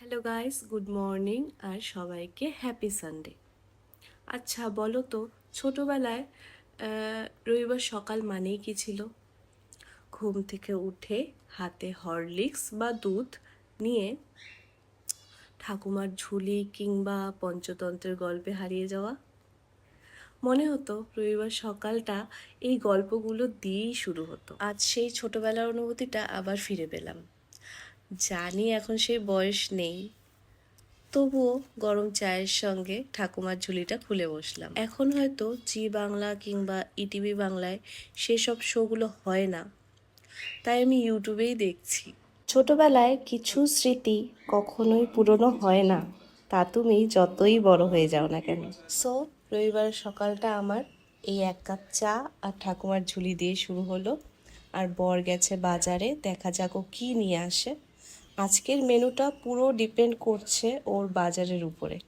Hello guys, good morning আর সবাইকে happy Sunday. আচ্ছা বলো তো, ছোটোবেলায় রবিবার সকাল মানেই কি ছিল? ঘুম থেকে উঠে হাতে হরলিক্স বা দুধ নিয়ে ঠাকুমার ঝুলি কিংবা পঞ্চতন্ত্রের গল্পে হারিয়ে যাওয়া। মনে হতো রবিবার সকালটা এই গল্পগুলো দিয়েই শুরু হতো। আজ সেই ছোটোবেলার অনুভূতিটা আবার ফিরে পেলাম। জানি এখন সেই বয়স নেই, তবুও গরম চায়ের সঙ্গে ঠাকুমার ঝুলিটা খুলে বসলাম। এখন হয়তো জি বাংলা কিংবা ইটিভি বাংলায় সেসব শোগুলো হয় না, তাই আমি ইউটিউবেই দেখছি। ছোটবেলায় কিছু স্মৃতি কখনোই পুরনো হয় না, তা তুমি যতই বড় হয়ে যাও না কেন। সো রবিবার সকালটা আমার এই এক কাপ চা আর ঠাকুমার ঝুলি দিয়ে শুরু হলো। আর বর গেছে বাজারে, দেখা যাক ও কী নিয়ে আসে। আজকের মেনুটা পুরো ডিপেন্ড করছে ওর বাজারের উপরে।